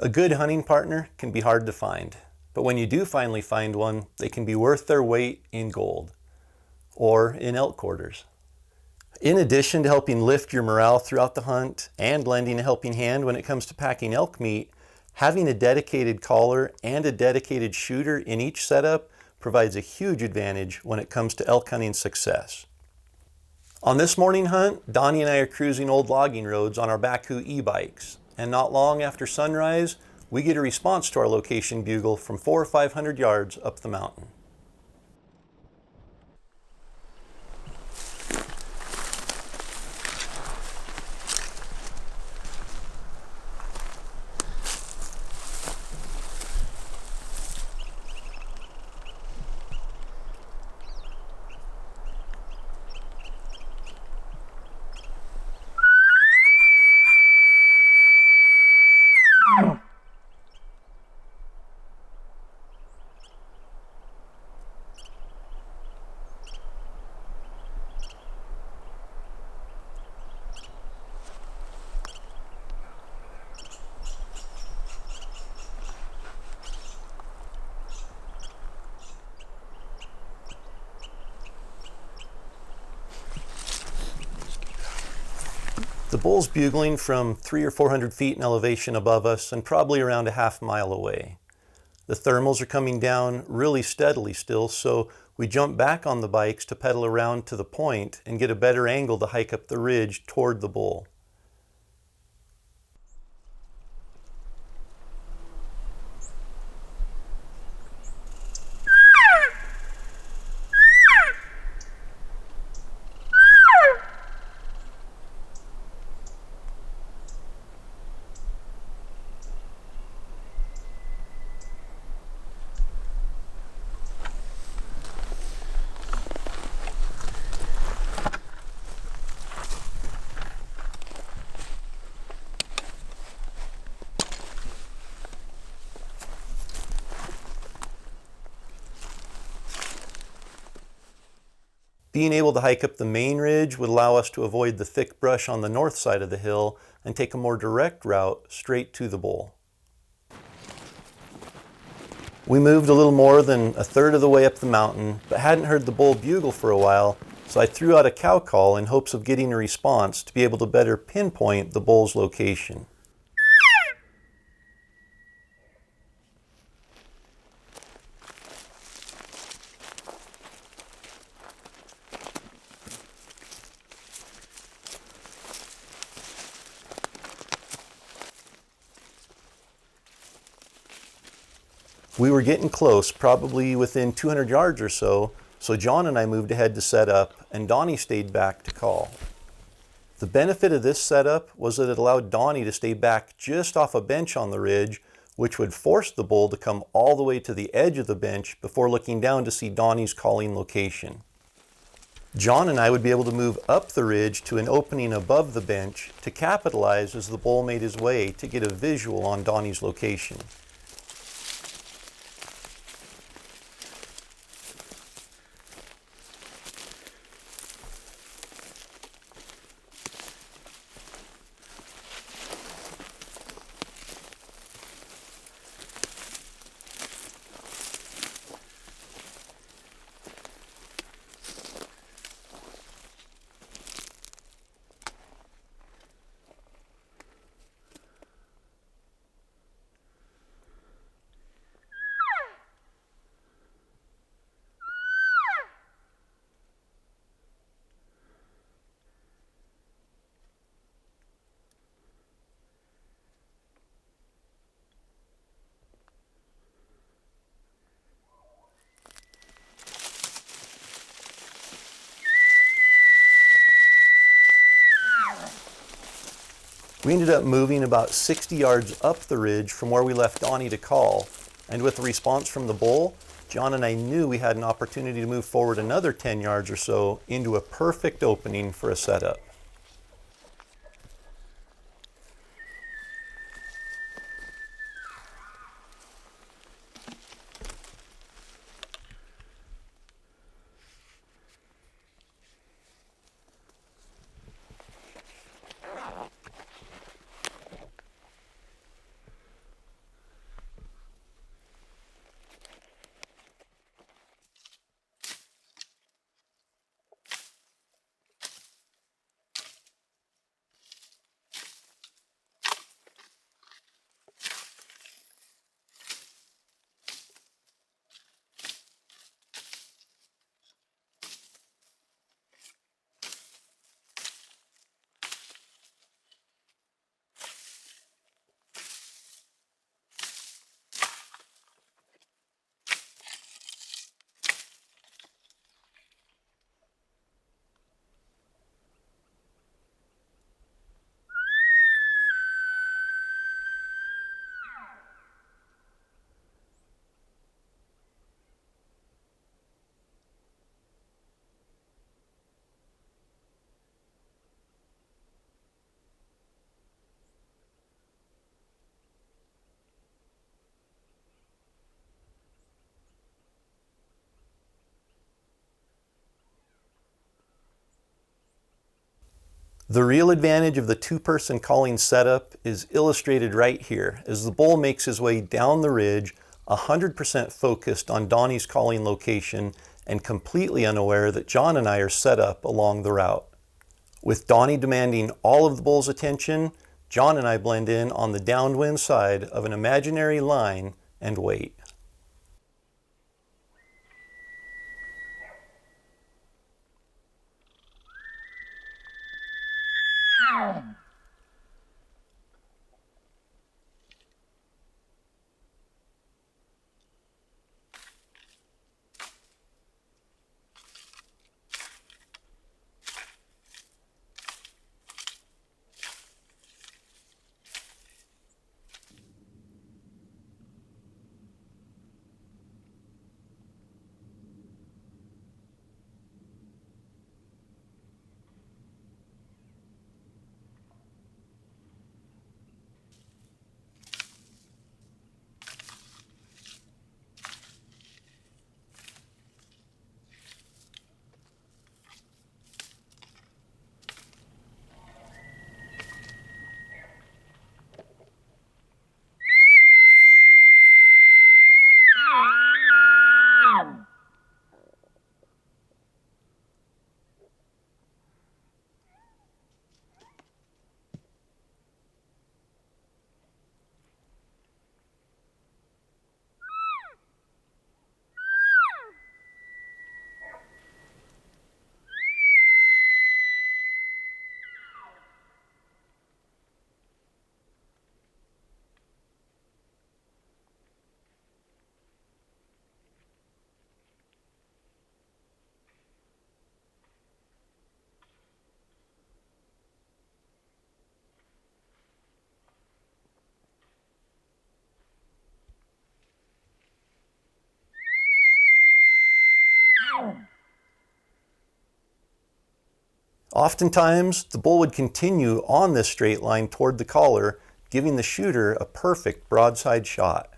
A good hunting partner can be hard to find, but when you do finally find one, they can be worth their weight in gold or in elk quarters. In addition to helping lift your morale throughout the hunt and lending a helping hand when it comes to packing elk meat, having a dedicated caller and a dedicated shooter in each setup provides a huge advantage when it comes to elk hunting success. On this morning hunt, Donnie and I are cruising old logging roads on our Baku e-bikes, and not long after sunrise, we get a response to our location bugle from 400 or 500 yards up the mountain. The bull's bugling from 300 or 400 feet in elevation above us and probably around a half mile away. The thermals are coming down really steadily still, so we jump back on the bikes to pedal around to the point and get a better angle to hike up the ridge toward the bull. Being able to hike up the main ridge would allow us to avoid the thick brush on the north side of the hill and take a more direct route straight to the bull. We moved a little more than a third of the way up the mountain, but hadn't heard the bull bugle for a while, so I threw out a cow call in hopes of getting a response to be able to better pinpoint the bull's location. We were getting close, probably within 200 yards or so John and I moved ahead to set up, and Donnie stayed back to call. The benefit of this setup was that it allowed Donnie to stay back just off a bench on the ridge, which would force the bull to come all the way to the edge of the bench before looking down to see Donnie's calling location. John and I would be able to move up the ridge to an opening above the bench to capitalize as the bull made his way to get a visual on Donnie's location. We ended up moving about 60 yards up the ridge from where we left Donnie to call, and with a response from the bull, John and I knew we had an opportunity to move forward another 10 yards or so into a perfect opening for a setup. The real advantage of the two-person calling setup is illustrated right here as the bull makes his way down the ridge 100% focused on Donnie's calling location and completely unaware that John and I are set up along the route. With Donnie demanding all of the bull's attention, John and I blend in on the downwind side of an imaginary line and wait. Oftentimes, the bull would continue on this straight line toward the caller, giving the shooter a perfect broadside shot.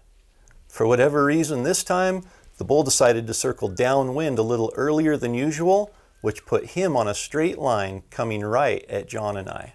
For whatever reason this time, the bull decided to circle downwind a little earlier than usual, which put him on a straight line coming right at John and I.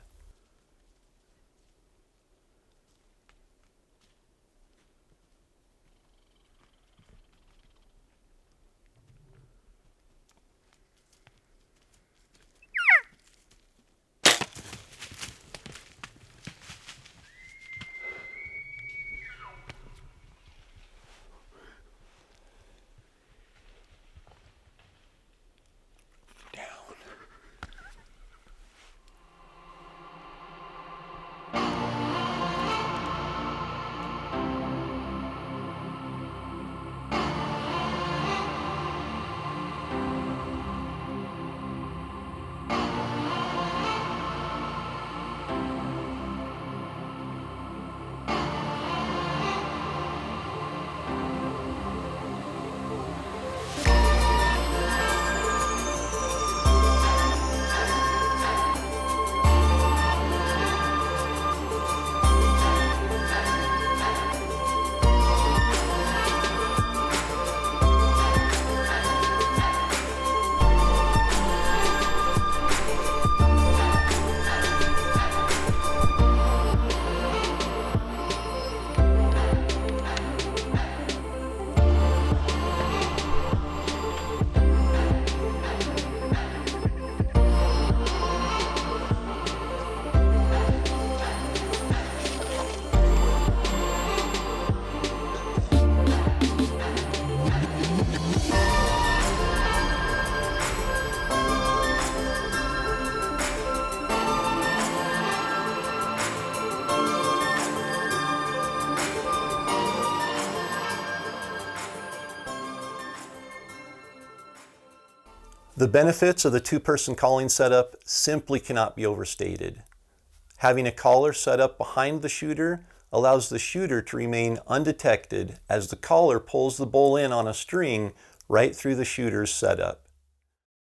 The benefits of the two-person calling setup simply cannot be overstated. Having a caller set up behind the shooter allows the shooter to remain undetected as the caller pulls the bull in on a string right through the shooter's setup.